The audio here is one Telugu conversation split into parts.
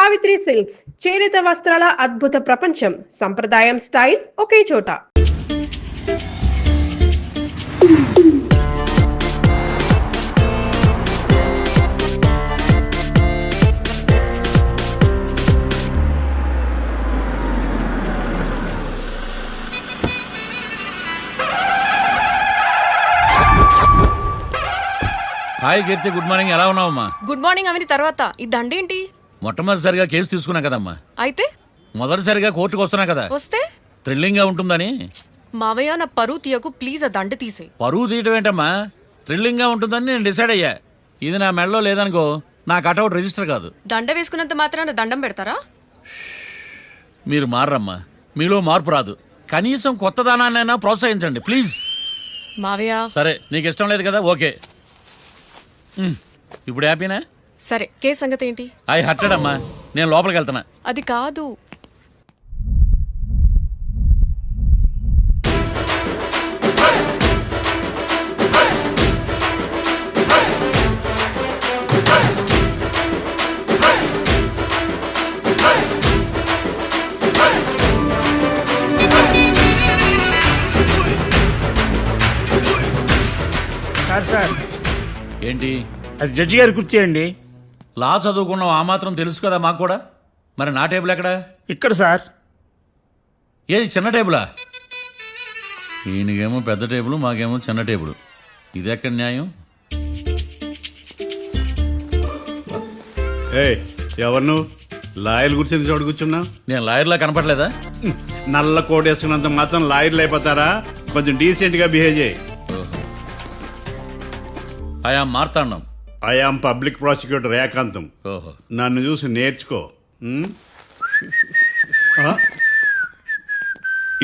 సావిత్రి సిల్క్స్ చేనేత వస్త్రాల అద్భుత ప్రపంచం. సంప్రదాయం స్టైల్ ఒకే చోట. హాయ్ కీర్తి, గుడ్ మార్నింగ్. ఎలా ఉన్నావమ్మా? గుడ్ మార్నింగ్ అవని తర్వాత ఈ దండేంటి? మొట్టమొదటిసారిగా కేసు తీసుకున్నా కదమ్మా. అయితే మొదటిసారిగా కోర్టుకు వస్తున్నా కదా, వస్తే థ్రిల్లింగ్ గా ఉంటుందని. మావయ్య నా పరువు తీయకు ప్లీజ్. ఆ దండ తీసే. పరువు తీయటం ఏంటమ్మా, థ్రిల్లింగ్ గా ఉంటుందని నేను డిసైడ్ అయ్యా. ఇది నా మెడలో లేదనుకో, నా కటౌట్ రిజిస్టర్ కాదు. దండ వేసుకున్నంత మాత్రాన దండం పెడతారా? మీరు మారమ్మా, మీలో మార్పు రాదు. కనీసం కొత్త దానాన్నైనా ప్రోత్సహించండి ప్లీజ్. మావయ్య సరే, నీకు ఇష్టం లేదు కదా, ఓకే. ఇప్పుడు హ్యాపీనా? సరే, కేసు సంగతి ఏంటి? ఐ హర్టెడ్ అమ్మా, నేను లోపలికి వెళ్తున్నా. అది కాదు. సార్ ఏంటి? అది జడ్జి గారి కుర్చీ అండి. లా చదువుకున్నావు, ఆ మాత్రం తెలుసు కదా మాకు కూడా. మరి నా టేబుల్ ఎక్కడ? ఇక్కడ సార్. ఏది చిన్న టేబులా? ఈయనకేమో పెద్ద టేబుల్, మాకేమో చిన్న టేబుల్. ఇది ఎక్కడ న్యాయం? ఎవరు నువ్వు? లాయర్లు కూర్చొని చోటు కూర్చున్నా? నేను లాయర్లా కనపడలేదా? నల్ల కోట్ వేసుకున్నంత మాత్రం లాయర్లు అయిపోతారా? కొంచెం డీసెంట్గా బిహేవ్ చేయి. ఆయా మార్తాండం. ఐఆమ్ పబ్లిక్ ప్రాసిక్యూటర్ ఏకాంతం. ఓహో, నన్ను చూసి నేర్చుకో.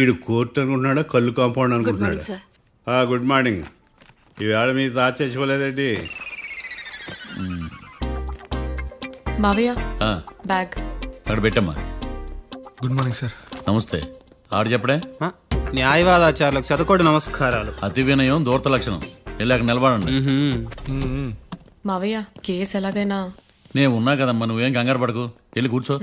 ఈడు కోర్టు అనుకుంటున్నాడా, కళ్ళు కాంపౌండ్ అనుకుంటున్నాడా? Good morning. ఈవేళ మీద దాచేసుకోలేదండి. మావయ్య ఆ, బ్యాగ్ అక్కడ పెట్టమ్మా. Good morning sir. నమస్తే. ఆడు చెప్పడే? న్యాయవాదాచారులకు చదువుకోండి నమస్కారాలు. అతి వినయం దూరత లక్షణం. వెళ్ళాక నిలబడండి. మావయ్య కేసు ఎలాగైనా. నేను ఉన్నా కదమ్మా, నువ్వేం కంగారు పడకు. వెళ్ళి కూర్చో.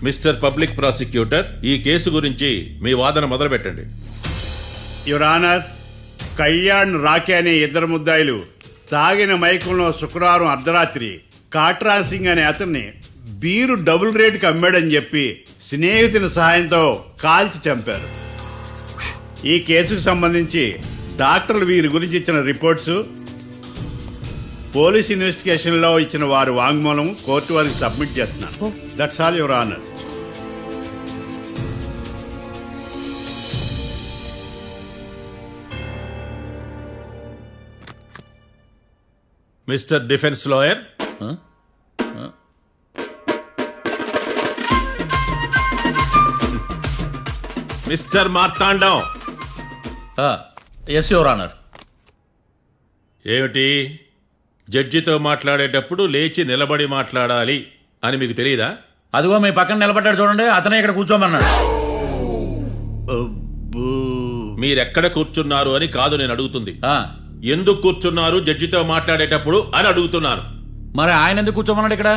మిస్టర్ పబ్లిక్ ప్రాసిక్యూటర్, ఈ కేసు గురించి మీ వాదన మొదలుపెట్టండి. యువర్ ఆనర్, కళ్యాణ్, రాకే అనే ఇద్దరు ముద్దాయిలు తాగిన మైకంలో శుక్రవారం అర్ధరాత్రి కాట్రా సింగ్ అనే అతన్ని బీరు డబుల్ రేటుకి అమ్మాడని చెప్పి స్నేహితుని సహాయంతో కాల్చి చంపారు. ఈ కేసుకు సంబంధించి డాక్టర్లు వీరి గురించి ఇచ్చిన రిపోర్ట్స్, పోలీస్ ఇన్వెస్టిగేషన్లో ఇచ్చిన వారి వాంగ్మూలం కోర్టు వారికి సబ్మిట్ చేస్తున్నాను. That's all your honour. Mister defence lawyer, mister Marthandam. Yes your honour. ఏమిటి, జడ్జితో మాట్లాడేటప్పుడు లేచి నిలబడి మాట్లాడాలి అని మీకు తెలియదా? అదిగో మీ పక్కన నిలబడ్డాడు చూడండి, అతనే ఇక్కడ కూర్చోమన్నాడు. మీరెక్కడ కూర్చున్నారు అని కాదు నేను అడుగుతుంది, ఆ, ఎందుకు కూర్చున్నారు జడ్జితో మాట్లాడేటప్పుడు అని అడుగుతున్నాను. మరి ఆయన ఎందుకు కూర్చోమన్నాడు ఇక్కడ?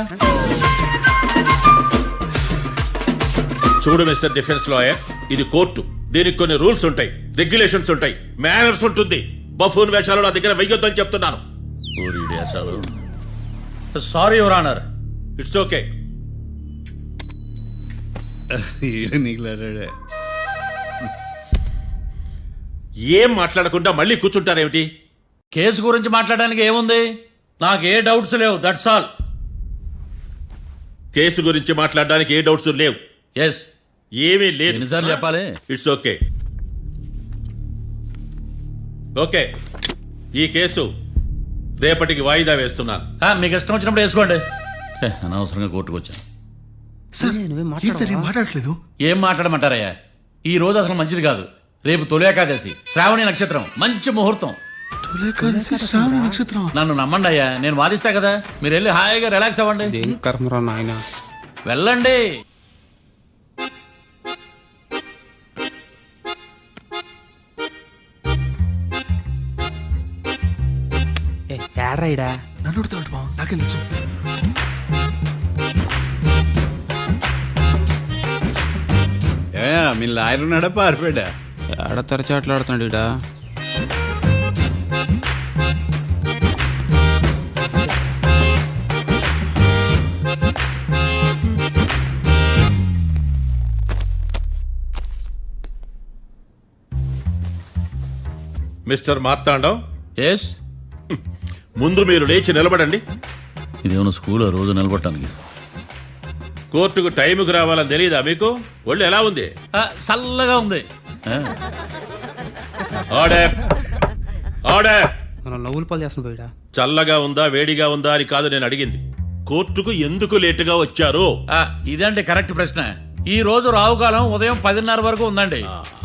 చూడు మిస్టర్ డిఫెన్స్ లాయర్, ఇది కోర్టు. దీనికి కొన్ని రూల్స్ ఉంటాయి, రెగ్యులేషన్స్ ఉంటాయి, మేనర్స్ ఉంటుంది. బఫూన్ వేషాలు నా దగ్గర వెయ్యొద్దని చెప్తున్నాను. Sorry your honour. It's okay. ఏం మాట్లాడకుండా మళ్ళీ కూర్చుంటారేమిటి? కేసు గురించి మాట్లాడడానికి ఏముంది? నాకు ఏ డౌట్స్ లేవు, దట్స్ ఆల్. కేసు గురించి మాట్లాడడానికి ఏ డౌట్స్ లేవు? ఎస్. ఏమీ లేదు. ఎన్నిసార్లు చెప్పాలి? It's okay. ఓకే, ఈ కేసు రేపటికి వాయిదా వేస్తున్నాను. మీకు ఇష్టం వచ్చినప్పుడు వేసుకోండి. అనవసరంగా కోర్టుకు వచ్చాను. సార్ ఏంటి సార్ ఏం మాట్లాడట్లేదు? ఏం మాట్లాడమంటారయ్యా? ఈ రోజు అసలు మంచిది కాదు. రేపు తొలి ఏకాదశి, శ్రావణి నక్షత్రం, మంచి ముహూర్తం. తొలేకాదశి శ్రావణ నక్షత్రం. నన్ను నమ్మండి అయ్యా, నేను వాదిస్తా కదా. మీరు వెళ్ళి హాయిగా రిలాక్స్ అవ్వండి. కర్మరా నాయన. వెళ్ళండి. ఏడ్రాయిడా నన్ను ఉడతాడు బావ, నాకేం తెలుసు. మీ లాయర్ ఉన్నాడా పారిపోయాడా? ఏడ తెరచాట్లాడుతున్నాడు ఇడా. Mister Marthandam, yes. ముందు మీరు లేచి నిలబడండి. ఇదేమన్నా స్కూల్ రోజు నిలబడటానికి? కోర్టుకు టైంకి రావాలని తెలియదా మీకు? ఒళ్ళు ఎలా ఉంది? చల్లగా ఉంది. Order, order. మనం నవ్వులు పాలు చేస్తున్న పోయిడా. చల్లగా ఉందా వేడిగా ఉందా అని కాదు నేను అడిగింది. కోర్టుకు ఎందుకు లేటుగా వచ్చారు? ఇదండి కరెక్ట్ ప్రశ్న. ఈ రోజు రావుకాలం ఉదయం 10:30 వరకు ఉందండి.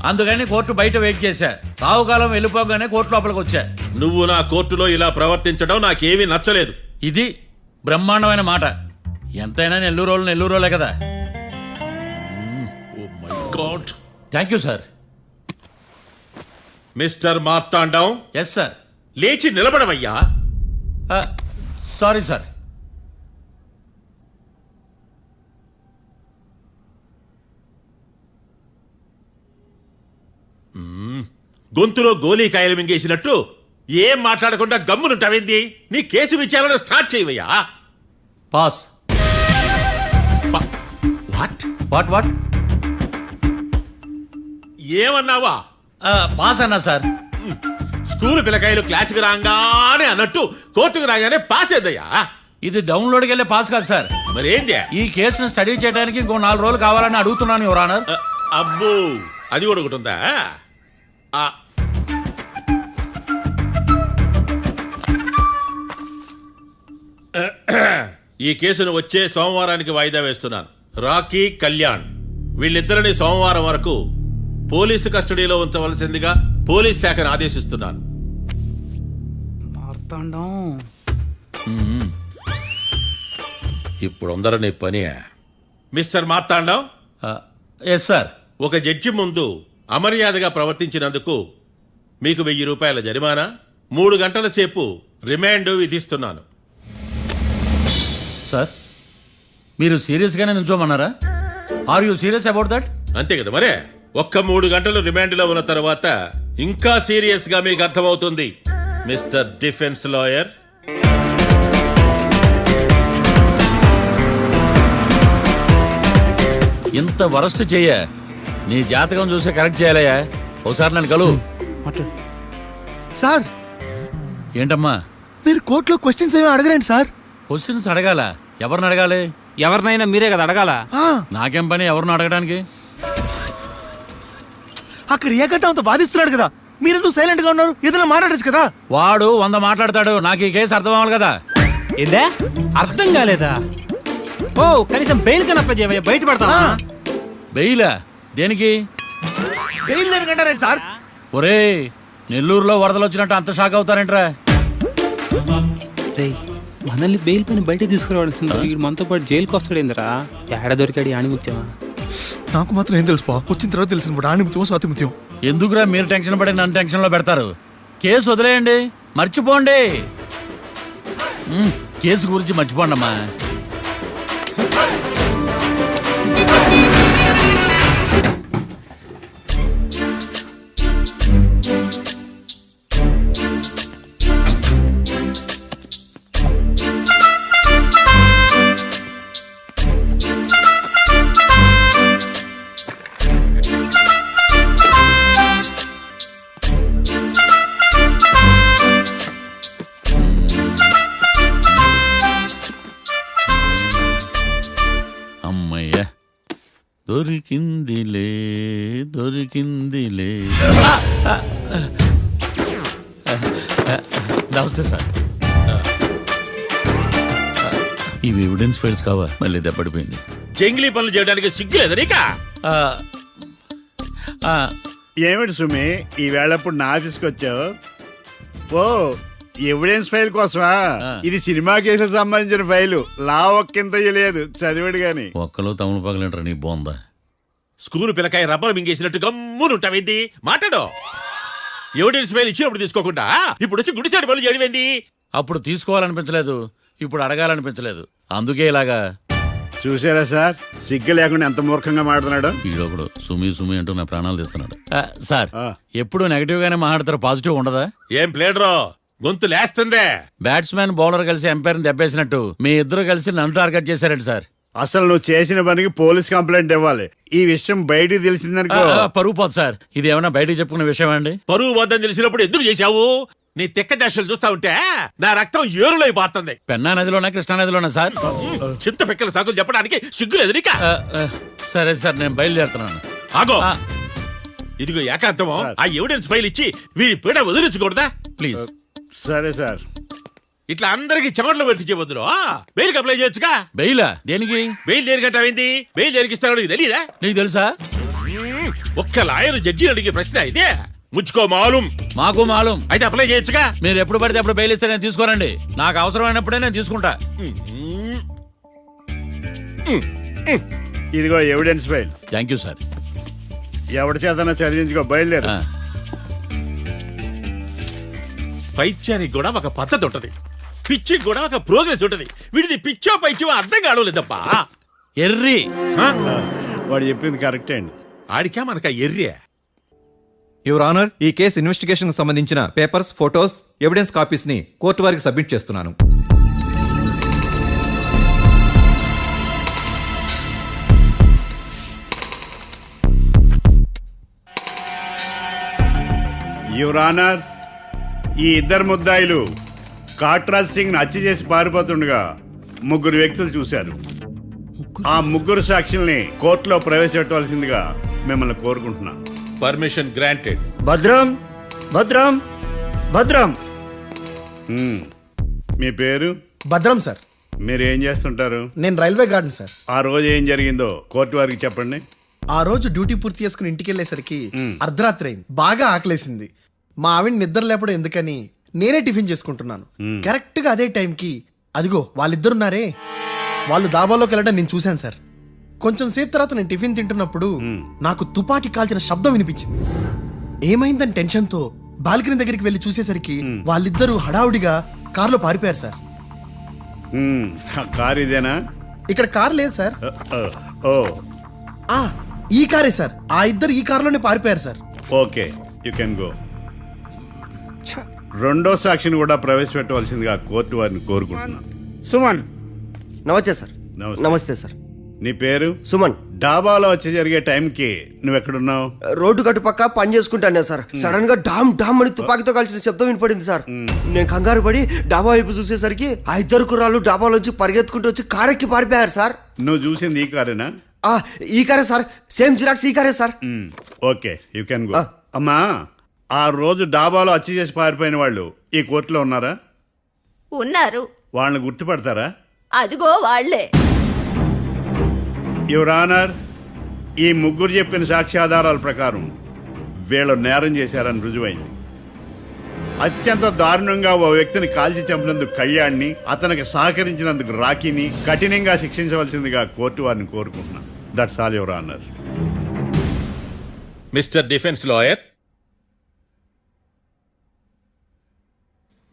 అందుకని కోర్టు బయట వెయిట్ చేశా. రావుకాలం వెళ్ళిపోగానే కోర్టు లోపలికి వచ్చా. నువ్వు నా కోర్టులో ఇలా ప్రవర్తించడం నాకేమీ నచ్చలేదు. ఇది బ్రహ్మాండమైన మాట. ఎంతైనా నెల్లూరోలే కదా. Oh my god. Thank you sir. Mister Marthandam, yes sir. లేచి నిలబడవయ్యా. Sorry sir. గొంతులో గోలీకాయలు మింగేసినట్టు ఏం మాట్లాడకుండా గమ్మునుంటావేంది? నీ కేసు విచారణ స్టార్ట్ చేయవయ్యా. పాస్. What what what? ఏమన్నావా? పాస్ అన్నా సార్. స్కూల్ పిల్లకాయలు క్లాసుకు రాగానే అన్నట్టు కోర్టుకు రాగానే పాస్ ఏదయ్యా? ఇది డౌన్లోడ్కి వెళ్ళే పాస్ కాదు సార్. మరేంది? ఈ కేసును స్టడీ చేయడానికి ఇంకో 4 రోజులు కావాలని అడుగుతున్నాను యువర్ ఆనర్. అబ్బో, అది కూడా ఒకటి ఉందా? ఈ కేసును వచ్చే సోమవారానికి వాయిదా వేస్తున్నాను. రాకీ, కళ్యాణ్ వీళ్ళిద్దరిని సోమవారం వరకు పోలీసు కస్టడీలో ఉంచవలసిందిగా పోలీస్ శాఖను ఆదేశిస్తున్నాను. ఇప్పుడు అందరూ పని. Mister Marthandam, yes sir. ఒక జడ్జి ముందు అమర్యాదగా ప్రవర్తించినందుకు మీకు 1000 రూపాయల జరిమానా, 3 గంటల సేపు రిమాండ్ విధిస్తున్నాను. సార్, మీరు సీరియస్గానే నిల్చోమన్నారా? Are you serious about that? అంతే కదా మరే. ఒక్క 3 గంటలు రిమాండ్లో ఉన్న తర్వాత ఇంకా సీరియస్గా మీకు అర్థమవుతుంది మిస్టర్ డిఫెన్స్ లాయర్. ఇంత వరస్ట్ చెయ్య నీ జాతకం చూసి కరెక్ట్ చేయాలయ్యా. ఒకసారి నన్ను కలువు. సార్, ఏంటమ్మా? మీరు కోర్టులో క్వశ్చన్స్ ఏమి అడగరండి సార్. క్వశ్చన్స్ అడగాల? ఎవరిని అడగాలి? ఎవరినైనా మీరే కదా అడగాల. నాకేం పని ఎవరిని అడగడానికి? అక్కడ ఏకతాంతో బాధిస్తున్నాడు కదా, మీరెందుకు సైలెంట్ గా ఉన్నారు? ఏదైనా మాట్లాడచ్చు కదా. వాడు 100 మాట్లాడతాడు. నాకు ఈ కేసు అర్థం అవ్వాలి కదా. ఏందే అర్థం కాలేదా? ఓ, కనీసం బెయిల్ కన్నా అప్లై చేయవయ్యా, బయట పడతా. బెయిలా? దేనికి? బెయిల్ దేనికంటారండి సార్? ఒరే, నెల్లూరులో వరదలు వచ్చినట్టు అంత షాక్ అవుతారేంట్రా? మనల్ని బెయిల్ పైన బయట తీసుకురావాల్సింది. వీడు మనతో పాటు జైలుకి వస్తాడేందిరా? ఏడ దొరికాడు ఆణిముత్యమా? నాకు మాత్రం ఏం తెలుసు, వచ్చిన తర్వాత తెలిసిన ఆణిముత్యం స్వాతిముత్యం. ఎందుకురా మీరు టెన్షన్ పడి నన్ను టెన్షన్లో పెడతారు? కేసు వదిలేయండి, మర్చిపోండి. కేసు గురించి మర్చిపోండి అమ్మా. అమ్మయ్య, దొరికిందిలే దొరికిందిలే. నమస్తే సార్. ఇవి ఎవిడెన్స్ ఫైల్స్ కావా? మళ్ళీ దెబ్బడిపోయింది. జంగిలీ పనులు చేయడానికి సిగ్గులేదు నీకా? ఏమిటి సుమి ఈ వేళప్పుడు నా ఆఫీస్కి వచ్చావు? ఓ ఎవిడెన్స్ ఫైల్ కోసమా? ఇది సినిమా కేసులకు సంబంధించిన ఫైలు. లా ఒక్కింత లేదు, చదివాడు గాని. ఒక్కలో తమను పగలంటారా నీ బోందా? School పిల్లకాయ rubber మింగేసినట్టు గమ్మునుంటావేంది? మాట్లాడు. ఎవిడెన్స్ ఫైల్ ఇచ్చినప్పుడు తీసుకోకుండా ఇప్పుడు వచ్చి గుడిసాడు పనులు చేయడమేంది? అప్పుడు తీసుకోవాలనిపించలేదు, ఇప్పుడు అడగాలనిపించలేదు, అందుకే ఇలాగా. చూసారా సార్, సిగ్గు లేకుండా ఎంత మూర్ఖంగా మాట్లాడుతున్నాడు. ఈడొకడు సుమి సుమి అంటూ నా ప్రాణాలు తీస్తున్నాడు. సార్, ఆ. ఎప్పుడు నెగటివ్ గానే మాట్లాడతారు, పాజిటివ్ ఉండదా? ఏం ప్లేడరో గొంతు లేస్తుందే. బ్యాట్స్మెన్ బౌలర్ కలిసి ఎంపైర్ దెబ్బేసినట్టు మీ ఇద్దరు కలిసి నన్ను టార్గెట్ చేశారండి సార్. అసలు నువ్వు చేసిన పనికి పోలీస్ కంప్లైంట్ ఇవ్వాలి. ఈ విషయం బయటికి తెలిసిందనుకో పరుగు పోదు సార్. ఇది ఏమైనా బయటికి చెప్పుకునే విషయం అండి? పరువు వద్దని తెలిసినప్పుడు ఎందుకు చేశావు? నీ తెక్క దశలు చూస్తా ఉంటే నా రక్తం ఏరులై పారుతుంది. పెన్నా నదిలోనా కృష్ణా నదిలోనా సార్? చింత పిక్కల సాకులు చెప్పడానికి సిగ్గులేదు నీకా? సరే సార్, నేను బయలుదేరుతున్నాను. ఆగో, ఇదిగో ఏకాంతమో ఆ ఎవిడెన్స్ ఫైల్ ఇచ్చి వీడి పీడ వదిలించకూడదా? ప్లీజ్. సరే సార్. ఇట్లా అందరికి చెమటలు పెట్టి వద్దురు. బెయిల్ అప్లై చేయొచ్చుగా. బెయిలా? దేనికి? బెయిల్ దేనికంటావేంది? బెయిల్ దేనికిస్తాడో నీకు తెలియదా? నీకు తెలుసా? ఒక్క లాయర్ జడ్జి అడిగే ప్రశ్న ఇదే. ముచ్చుకో మాలూం. మాకు మాలూం. అయితే అప్లై చేయొచ్చుగా. మీరు ఎప్పుడు పడితే అప్పుడు బెయిల్ ఇస్తే నేను తీసుకోనండి. నాకు అవసరమైనప్పుడే నేను తీసుకుంటా. ఇదిగో evidence file. Thank you sir. ఎవరి చేతనా చదివించుకో, బయలుదేరు. పైత్యానికి కూడా ఒక పద్ధతి ఉంటది, పిచ్చికి కూడా ఒక ప్రోగ్రెస్ ఉంటది. వీడిది పిచ్చో పైచో అర్థం కావలేదప్పా. ఎర్రి. వాడు చెప్పింది కరెక్టే అండి. ఆడికా మనక ఎర్రే. యువర్ ఆనర్, ఈ కేసు ఇన్వెస్టిగేషన్ సంబంధించిన పేపర్స్, ఫోటోస్, ఎవిడెన్స్ కాపీస్ ని కోర్టు వారికి సబ్మిట్ చేస్తున్నాను. యువర్ ఆనర్, ఈ ఇద్దరు ముద్దాయిలు కాట్రాజ్ సింగ్ హత్య చేసి పారిపోతుండగా ముగ్గురు వ్యక్తులు చూశారు. ఆ ముగ్గురు సాక్షుల్ని కోర్టులో ప్రవేశపెట్టవలసిందిగా మిమ్మల్ని కోరుకుంటున్నాను. Permission granted. భద్రం భద్రం భద్రం. మీ పేరు? భద్రం సార్. మీరు ఏం చేస్తుంటారు? నేను రైల్వే గార్డెన్ సార్. ఆ రోజు ఏం జరిగిందో కోర్టు వారికి చెప్పండి. ఆ రోజు డ్యూటీ పూర్తి చేసుకుని ఇంటికి వెళ్ళేసరికి అర్ధరాత్రి అయింది. బాగా ఆకలేసింది. మా ఆవిడ నిద్ర లేపడం ఎందుకని నేనే టిఫిన్ చేసుకుంటున్నాను. కరెక్ట్ గా అదే టైంకి అదిగో వాళ్ళిద్దరున్నారే, వాళ్ళు దాబాలోకి వెళ్ళడం నేను చూశాను సార్. కొంచెం సేపు తర్వాత నేను టిఫిన్ తింటున్నప్పుడు నాకు తుపాకీ కాల్చిన శబ్దం వినిపించింది. ఏమైందని టెన్షన్తో బాల్కనీ దగ్గరికి వెళ్ళి చూసేసరికి వాళ్ళిద్దరూ హడావుడిగా కారులో పారిపోయారు సార్. కారు ఇదేనా? ఇక్కడ కారు లేదు సార్. ఓ, ఈ కారే సార్. ఆ ఇద్దరు ఈ కారులోనే పారిపోయారు sir. Okay, you can go. రెండో సాక్షిని కూడా ప్రవేశపెట్టవలసిందిగా కోర్టు వారిని కోరుకుంటున్నాను. సుమన్. నమస్తే సార్. నమస్తే సార్. నీ పేరు? సుమన్. డాబాలో వచ్చి జరిగే టైంకి నువ్వు ఎక్కడున్నావు? రోడ్డు కట్టు పక్క పని చేసుకుంటాను సార్. సడన్ గా డామ్ డామ్ అని తుపాకీతో కాల్చిన శబ్దం వినపడింది సార్. నేను కంగారు పడి డాబా వైపు చూసేసరికి ఆ ఇద్దరు కుర్రాళ్ళు డాబాలోంచి పరిగెత్తుకుంటూ వచ్చి కారెక్కి పారిపోయారు సార్. నువ్వు చూసింది ఈ కారేనా? ఈ కారే సార్. సేమ్ జిరాక్స్ ఈ కారే sir. Okay, you can go. అమ్మా, ఆ రోజు డాబాలో హత్య చేసి పారిపోయిన వాళ్ళు ఈ కోర్టులో ఉన్నారా? ఉన్నారు. వాళ్ళని గుర్తుపడతారా? అదిగో వాళ్లే. యువర్ ఆనర్, ఈ ముగ్గురు చెప్పిన సాక్ష్యాధారాల ప్రకారం వీళ్ళు నేరం చేశారని రుజువైంది. అత్యంత దారుణంగా ఓ వ్యక్తిని కాల్చి చంపినందుకు కళ్యాణ్ని, అతనికి సహకరించినందుకు రాకీని కఠినంగా శిక్షించవలసిందిగా కోర్టు వారిని కోరుకుంటున్నాను. That's all your honour. Mister defence lawyer,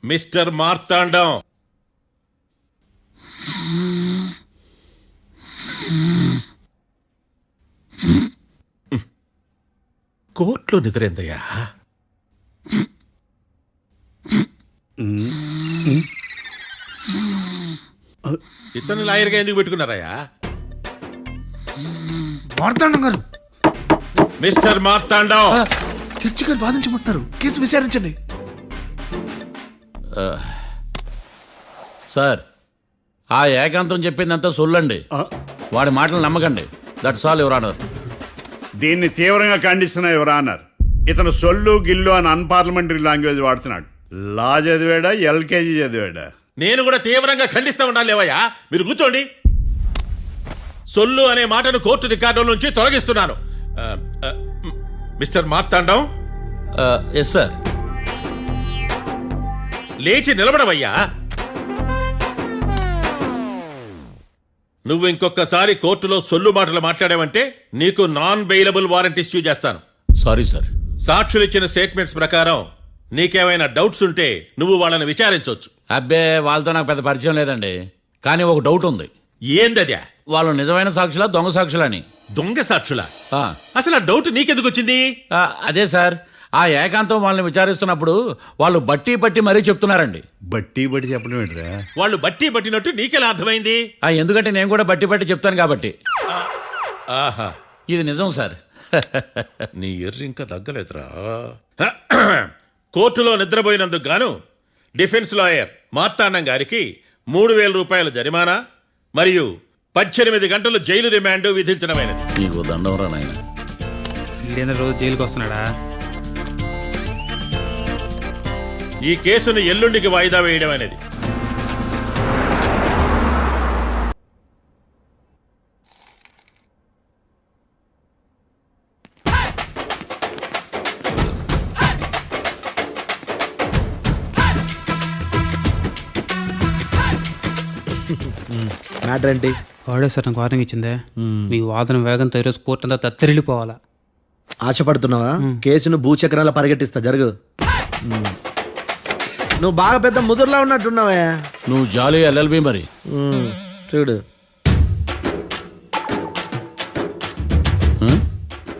mister Marthandam, కోర్టులో నిద్రేందయ్యా? ఇతను లాయర్గా ఎందుకు పెట్టుకున్నారయ్యా? మార్తాండం గారు, మిస్టర్ మార్తాండం, చర్చి గారు వాదించమంటున్నారు. కేసు విచారించండి. సార్, ఆ ఏకాంతం చెప్పిందంతా సొల్లండి. వాడి మాటలు నమ్మకండి. That's all your honour. దీన్ని తీవ్రంగా ఖండిస్తున్నా యువర్ ఆనర్. ఇతను సొల్లు గిల్లు అని అన్పార్లమెంటరీ లాంగ్వేజ్ వాడుతున్నాడు. లా చదివాడా, ఎల్కేజీ చదివాడా? నేను కూడా తీవ్రంగా ఖండిస్తా ఉండాలి లేవయ్యా. మీరు కూర్చోండి. సొల్లు అనే మాటను కోర్టు రికార్డుల నుంచి తొలగిస్తున్నాను. Mister Marthandam, yes sir. లేచి నిలబడవయ్యా. నువ్వు ఇంకొకసారి కోర్టులో సొల్లు మాటలు మాట్లాడావంటే నీకు నాన్ బెయిలబుల్ వారెంట్ ఇష్యూ చేస్తాను. Sorry sir. సాక్షులు ఇచ్చిన స్టేట్మెంట్స్ ప్రకారం నీకేమైనా డౌట్స్ ఉంటే నువ్వు వాళ్ళని విచారించవచ్చు. అబ్బే, వాళ్ళతో నాకు పెద్ద పరిచయం లేదండి. కానీ ఒక డౌట్ ఉంది. ఏందద్యా? వాళ్ళు నిజమైన సాక్షులా, దొంగ సాక్షులని? దొంగ సాక్షులా? ఆ. అసలు ఆ డౌట్ నీకెందుకు వచ్చింది? అదే సార్, ఆ ఏకాంతం వాళ్ళని విచారిస్తున్నప్పుడు వాళ్ళు బట్టి పట్టి మరీ చెప్తున్నారండి. బట్టి బట్టి చెప్పడం ఏంట్రా? వాళ్ళు బట్టి పట్టినట్టు నీకెలా అర్థమైంది? ఎందుకంటే నేను కూడా బట్టి పట్టి చెప్తాను కాబట్టి. ఆహా, ఇది నిజం సార్. నీ ఎర్రి ఇంకా తగ్గలేదురా. కోర్టులో నిద్రపోయినందుకు గాను డిఫెన్స్ లాయర్ మార్తాండం గారికి 3,000 రూపాయల జరిమానా మరియు 18 గంటలు జైలు రిమాండ్ విధించడమైనది. నీకు దండం రా నాయన. ఈడేనా రోజు జైలుకి వస్తున్నాడా? ఈ కేసును ఎల్లుండికి వాయిదా వేయడం అనేది. మ్యాటర్ ఏంటి? వాడే సార్ నాకు వార్నింగ్ ఇచ్చిందే. మీ వాదన వేగంతో ఈరోజు కోర్టు అంతా తత్తరిల్లిపోవాలా. ఆశపడుతున్నావా? కేసును భూచక్రాల పరిగెట్టిస్తా, జరుగు. నువ్వు బాగా పెద్ద ముదురులా ఉన్నట్టున్నావే. నువ్వు జాలి ఎల్ఎల్బి మరి. చూడు,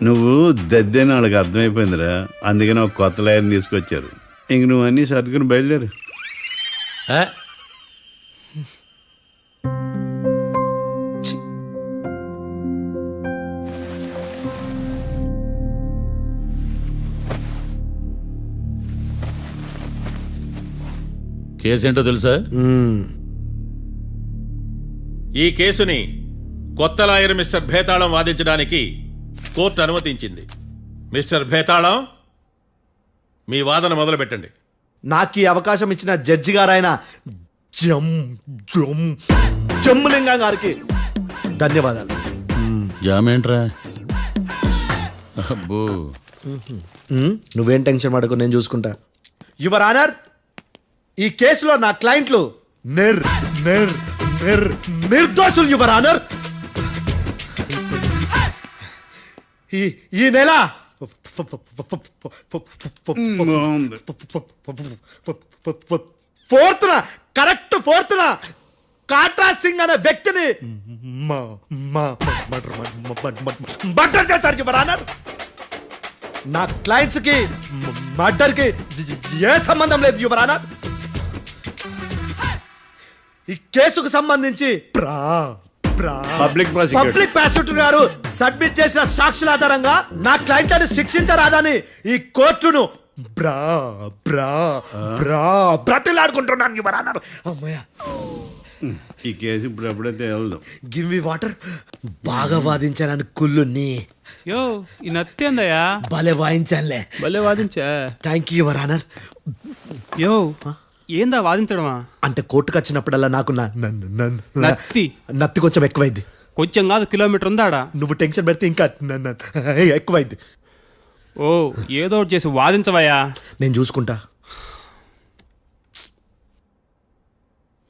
నువ్వు దద్దని వాళ్ళకి అర్థమైపోయిందిరా. అందుకని ఒక కొత్త లాయర్ని తీసుకొచ్చారు. ఇంక నువ్వు అన్నీ సర్దుకుని బయలుదేరు. కేసు ఏంటో తెలుసా? ఈ కేసుని కొత్త లాయర్ మిస్టర్ భేతాళం వాదించడానికి కోర్టు అనుమతించింది. మిస్టర్ భేతాళం, మీ వాదన మొదలు పెట్టండి. నాకు ఈ అవకాశం ఇచ్చిన జడ్జి గారైన జమ్ములింగం గారికి ధన్యవాదాలు. జామేంట్రా? అబ్బో, నువ్వేం టెన్షన్ పడకు, నేను చూసుకుంటా. యువర్ ఆనర్, ఈ కేసులో నా క్లయింట్లు నిర్దోషులు యువర్ ఆనర్. ఈ నెల ఫోర్త్న కాట్రా సింగ్ అనే వ్యక్తిని మర్డర్ చేశారు యువర్ ఆనర్. నా క్లయింట్స్ కి మర్డర్ కి ఏ సంబంధం లేదు యువర్ ఆనర్. ఈ కేసుకు సంబంధించి పబ్లిక్ ప్రాసిక్యూటర్ గారు సబ్మిట్ చేసిన సాక్షుల ఆధారంగా నా క్లయింట్ అని శిక్షించరాదని ఈ కోర్టును బ్రతిలాడుకుంటున్నాను యువర్ ఆనర్. అమ్మయ్య, ఈ కేసు ఇప్పుడు ఎప్పుడైతే వెళ్దాం. Give me water. బాగా వాదించానని కుళ్ళుని. యో, ఈ నత్తేందయ్యా? భలే వాయించానులే. భలే వాదించా. Thank you your honour. Yo, ఏందా వాదించడమా? అంటే కోర్టుకు వచ్చినప్పుడల్లా నాకు నత్తి కొంచెం ఎక్కువైంది. కొంచెం కాదు, కిలోమీటర్ ఉందాడా. నువ్వు టెన్షన్ పెడితే ఇంకా ఎక్కువైంది. ఓ, ఏదో ఒకటి చేసి వాదించవయ్యా. నేను చూసుకుంటా.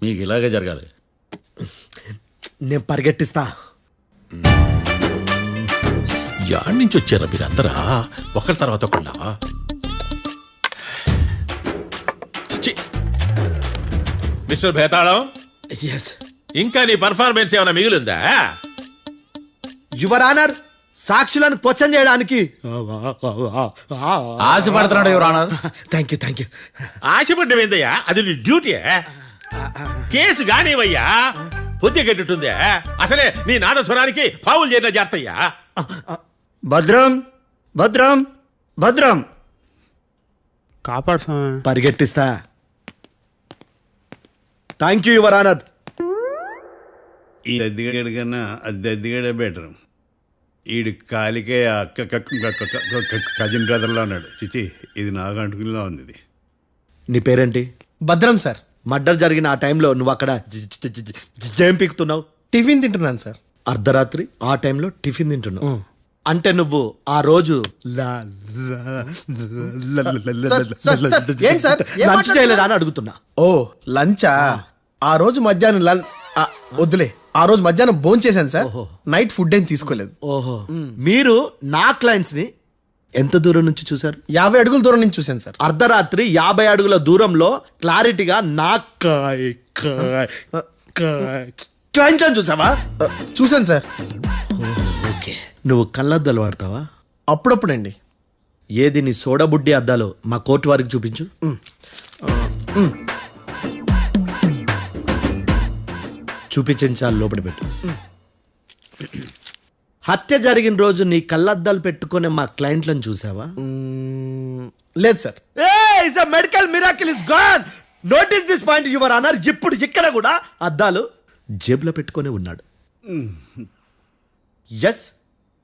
మీకు ఇలాగే జరగాలి. నేను పరిగెట్టిస్తా. యాడ్ నుంచి వచ్చారా మీరందరా ఒకరి తర్వాత ఒకళ్ళ? మిస్టర్ భేతాళం, ఎస్ ఇంకా నీ పర్ఫార్మెన్స్ ఏమైనా మిగిలిందా? యువర్ ఆనర్, సాక్షులను క్వశ్చన్ చేయడానికి ఆశపడుతున్నాడు యువర్ ఆనర్. థ్యాంక్ యూ ఆశపడ్డం ఏందయ్యా, అది నీ డ్యూటీ. కేసు గానివయ్యా, పొద్దు గట్టుందే. అసలే నీ నాదస్వరానికి పావులు చేరిన జాగ్రత్తయ్యా. భద్రం భద్రం భద్రం కాపాడు స్వామి. పరిగెట్టిస్తా. Thank you your honour. ఈ దద్దిగడ కన్నా అది దద్దిగడే బెటర్. ఈడు కాలికే కజిన్ బ్రదర్లో ఉన్నాడు. చిచి, ఇది నాకు అంటుకునిలా ఉంది. ఇది నీ పేరేంటి? భద్రం సార్. మర్డర్ జరిగిన ఆ టైంలో నువ్వు అక్కడ ఏం పీకుతున్నావు? టిఫిన్ తింటున్నాను సార్. అర్ధరాత్రి ఆ టైంలో టిఫిన్ తింటున్నావు అంటే నువ్వు ఆ రోజు ఏంటి సార్? లంచ్ చేయలేదా అని అడుగుతున్నా. ఓ లంచా? ఆ రోజు మధ్యాహ్నం వద్దులే, ఆ రోజు మధ్యాహ్నం భోజనం చేశాను సార్. నైట్ ఫుడ్ ఏం తీసుకోలేదు. ఓహో, మీరు నా క్లయింట్స్ ని ఎంత దూరం నుంచి చూశారు? 50 అడుగుల దూరం నుంచి చూశాను సార్. అర్ధరాత్రి 50 అడుగుల దూరంలో క్లారిటీగా నా క్లయింట్ అని చూసావా? చూశాను సార్. ఓకే, నువ్వు కళ్ళద్దాలు వాడతావా? అప్పుడప్పుడండి. ఏది నీ సోడబుడ్డి అద్దాలు మా కోర్టు వారికి చూపించు. చూపించాలి, లోపల పెట్టు. హత్య జరిగిన రోజు నీ కళ్ళద్దాలు పెట్టుకునే మా క్లయింట్లను చూసావా? లేదు sir. Medical miracle is gone. Notice this point your honour. ఇప్పుడు ఇక్కడ కూడా అద్దాలు జేబులో పెట్టుకొని ఉన్నాడు. ఎస్,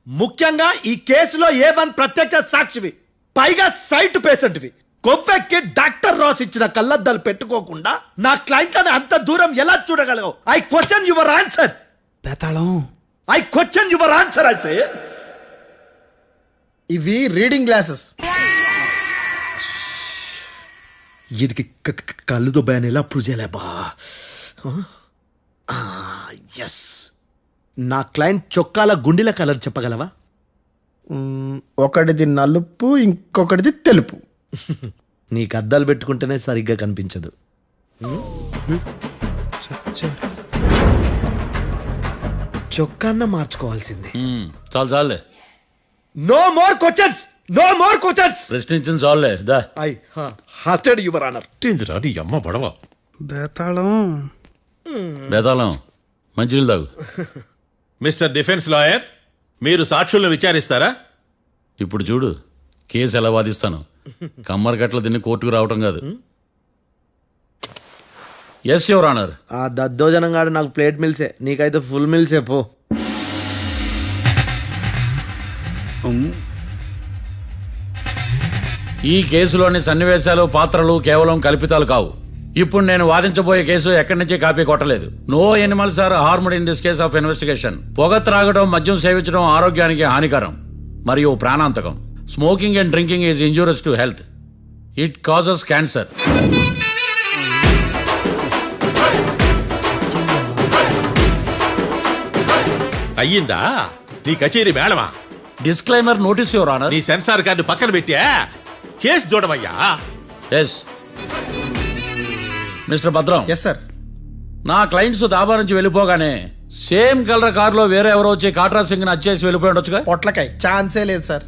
ముఖ్యంగా ఈ కేసులో A1 ప్రత్యక్ష సాక్షివి, పైగా సైట్ పేషెంట్వి. కొవ్వెక్కి డాక్టర్ రాస్ ఇచ్చిన కళ్ళద్దాలు పెట్టుకోకుండా నా క్లయింట్లను అంత దూరం ఎలా చూడగలవు? I question your answer. Bethalam, I question your answer. I say ఇవి రీడింగ్ గ్లాసెస్. వీడికి కళ్ళు దుబ్బాయని ఎలా ప్రూవ్ చేయలేబా? ఎస్, నా క్లయింట్ చొక్కాల గుండెల కలర్ చెప్పగలవా? ఒకటిది నలుపు, ఇంకొకటిది తెలుపు. నీకు అద్దాలు పెట్టుకుంటేనే సరిగ్గా కనిపించదు. చొక్కాన్న మార్చుకోవాల్సింది. చాలు చాలులే, no more questions, no more questions. ప్రశ్నించింది చాలులే. That I hurted your honour. నీ అమ్మ బడవ. బేతాళం, బేతాళం, మంచినీళ్ళు తాగు. మిస్టర్ డిఫెన్స్ లాయర్, మీరు సాక్షులను విచారిస్తారా? ఇప్పుడు చూడు కేసు ఎలా వాదిస్తాను. కమ్మరి కట్టలు తిని కోర్టుకు రావటం కాదు. Yes your honour. ఆ దద్దోజనంగాడు నాకు ప్లేట్ మిల్సే, నీకైతే ఫుల్ మిల్సే పో. ఈ కేసులోని సన్నివేశాలు, పాత్రలు కేవలం కల్పితాలు కావు. ఇప్పుడు నేను వాదించబోయే కేసు ఎక్కడి నుంచి కాపీ కొట్టలేదు. No animals are harmed in this case of investigation. పొగ త్రాగడం, మద్యం సేవించడం ఆరోగ్యానికి హానికరం మరియు ప్రాణాంతకం. Smoking and drinking is injurious to health. It causes cancer. అయ్యిందా నీ కచేరీ మేడమా? Disclaimer notice your honour. నీ సెన్సార్ కార్డు పక్కన పెట్టా కేసు చూడమయ్యా. Yes mister Bhadram. Yes sir. నా క్లయింట్స్ దాబా నుంచి వెళ్ళిపోగానే సేమ్ కలర్ కారులో వేరే ఎవరో వచ్చి కాట్రా సింగ్ వచ్చేసి వెళ్ళిపోయి ఉండొచ్చుగా? పొట్లకాయ ఛాన్సే లేదు సార్.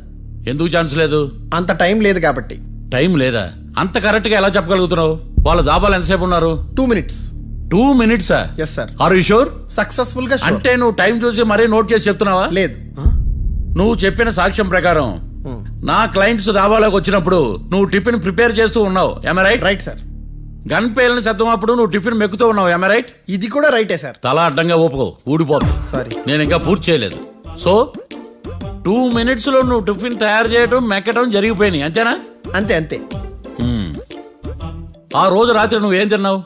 ఎందుకు ఛాన్స్ లేదు? అంత టైం లేదు కాబట్టి. టైం లేదా? అంత కరెక్ట్ గా ఎలా చెప్పగలుగుతున్నావు? వాళ్ళ దాబాలు ఎంతసేపు ఉన్నారు? 2 minutes. 2 minutes? Yes sir. Are you sure? Successful గా sure. అంటే నువ్వు టైం చూసి మరీ నోట్ చేసి చెప్తున్నావా? లేదు. నువ్వు చెప్పిన సాక్ష్యం ప్రకారం నా క్లయింట్స్ దాబాలోకి వచ్చినప్పుడు నువ్వు టిఫిన్ ప్రిపేర్ చేస్తూ ఉన్నావు. Am I right? Right sir. Gun పేలిన శబ్దం అప్పుడు నువ్వు టిఫిన్ మెక్కుతూ ఉన్నావు. Am I right? ఇది కూడా రైటే సార్. తల అడ్డంగా ఊపుకో, ఊడిపోతుంది. సారీ. నేను ఇంకా పూర్తి చేయలేదు. సో 2 minutes లో నువ్వు టిఫిన్ తయారు చేయడం, మెక్కడం జరిగిపోయినాయి, అంతేనా? అంతే అంతే. ఆ రోజు రాత్రి నువ్వేం తిన్నావు?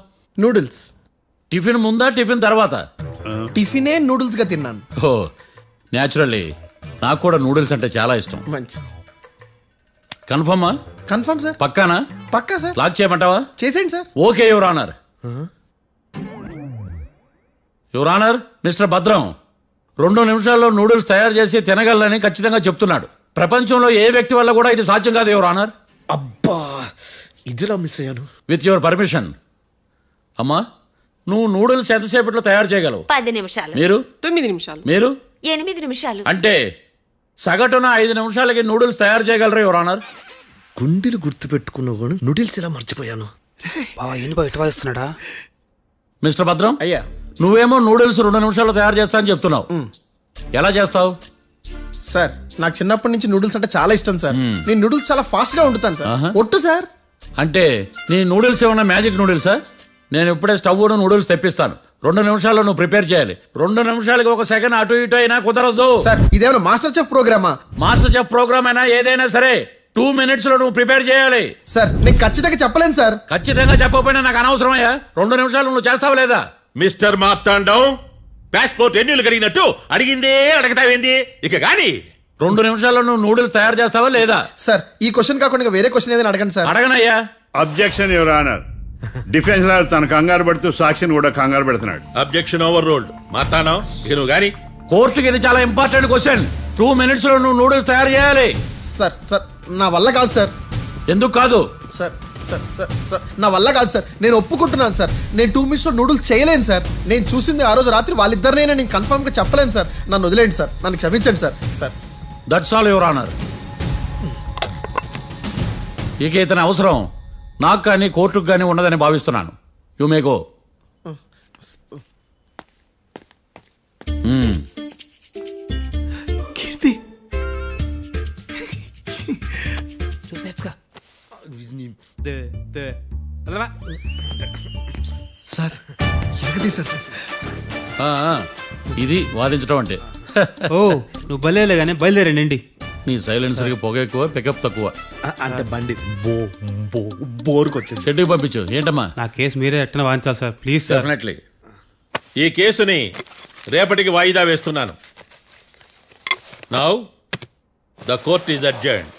నూడిల్స్. టిఫిన్ ముందా, టిఫిన్ తర్వాత? టిఫినే నూడిల్స్ గా తిన్నాను. ఓ న్యాచురల్లీ నాకు కూడా నూడిల్స్ అంటే చాలా ఇష్టం. మంచి. కన్ఫర్మా? Confirm sir. పక్కానా? పక్కా సార్. లాక్ చేయమంటావా? చేసేయండి sir. Okay your honour. Your honour, mister Bhadram 2 నిమిషాల్లో నూడిల్స్ తయారు చేసి తినగలని ఖచ్చితంగా చెప్తున్నాడు. ప్రపంచంలో ఏ వ్యక్తి వల్ల కూడా ఇది సాధ్యం కాదు యువర్ ఆనర్. అబ్బా, ఇదిలా మిస్ అయ్యాను. With your permission. అమ్మా నువ్వు నూడిల్స్ ఎంతసేపట్లో తయారు చేయగలవు? 10 నిమిషాలు. మీరు 9 నిమిషాలు. మీరు 8 నిమిషాలు. అంటే సగటున 5 నిమిషాలకి నూడిల్స్ తయారు చేయగలరు యువర్ ఆనర్. గుండెలు గుర్తు పెట్టుకున్నావు కూడా నూడిల్స్ ఇలా మర్చిపోయాను. బావా ఏంటి బయట వాదిస్తున్నాడా? మిస్టర్ భద్రం, అయ్యా నువ్వేమో నూడిల్స్ 2 నిమిషాల్లో తయారు చేస్తా అని చెప్తున్నావు. ఎలా చేస్తావు? సార్ నాకు చిన్నప్పటి నుంచి నూడిల్స్ అంటే చాలా ఇష్టం సార్. నేను నూడిల్స్ చాలా ఫాస్ట్ గా వండుతాను సార్. ఒట్టు సార్. అంటే నీ నూడిల్స్ ఏమన్నా మ్యాజిక్ నూడిల్సా? నేను ఇప్పుడే స్టవ్ నూడిల్స్ తెప్పిస్తాను. 2 నిమిషాల్లో నువ్వు ప్రిపేర్ చేయాలి. 2 నిమిషాలకి 1 సెకండ్ అటు ఇటు అయినా కుదరదు. సార్ ఇదేమైనా మాస్టర్ చెఫ్ ప్రోగ్రామా? మాస్టర్ చెఫ్ ప్రోగ్రామ్ అయినా ఏదైనా సరే 2 minutes లో నువ్వు ప్రిపేర్ చేయాలి. సార్ నేను ఖచ్చితంగా చెప్పలేను సార్. ఖచ్చితంగా చెప్పకపోయినా నాకు అనవసరమయ్యా. 2 నిమిషాలు నువ్వు చేస్తావు లేదా? మిస్టర్ మార్తాండం, పాస్పోర్ట్ ఎన్నిళ్ళు కడిగినట్టు అడిగిందే అడగతావేంది? ఇక గాని 2 నిమిషాల్లో నువ్వు నూడిల్స్ తయారు చేస్తావా లేదా? సార్ ఈ క్వశ్చన్ కాకుండా ఇంకా వేరే క్వశ్చన్ ఏదైనా అడగండి సార్. అడగనయ్యా. Objection your honour. Defence lawyer తన కంగారు పడుతూ సాక్షిని కూడా కంగారు పెడుతున్నాడు. Objection over ruled. మార్తాండం, ఇక నువ్వు గాని కోర్టుకి ఇది చాలా ఇంపార్టెంట్ క్వశ్చన్. 2 minutes లో నువ్వు నూడిల్స్ తయారు చేయాలి. సార్ సార్ నా వల్ల కాదు సార్. ఎందుకు కాదు? సార్ సార్ సార్ సార్ నా వల్ల కాదు సార్. నేను ఒప్పుకుంటున్నాను సార్. నేను 2 minutes లో నూడిల్స్ చేయలేను సార్. నేను చూసింది ఆ రోజు రాత్రి వాళ్ళిద్దరినైనా నేను కన్ఫర్మ్ గా చెప్పలేను సార్. నన్ను వదిలేండి సార్. నన్ను క్షమించండి sir. Sir that's all your honour. ఇక ఇతని అవసరం నాకు కానీ కోర్టుకు కానీ ఉండదని భావిస్తున్నాను. You may go. Keerthi sir ఎరగదీశారు సార్. ఇది వాదించడం అంటే. ఓ నువ్వు బలేలే కానీ బయలుదేరండి. నీ సైలెన్సర్కి పొగ ఎక్కువ, పికప్ తక్కువ. అంటే బండి బోర్కి వచ్చింది. షెడ్యూల్ పంపించు. ఏంటమ్మా? నా కేసు మీరే ఎట్టన వాదించాలి సార్, ప్లీజ్ సార్. డెఫినెట్లీ. ఈ కేసుని రేపటికి వాయిదా వేస్తున్నాను. Now the court is అడ్జర్న్డ్.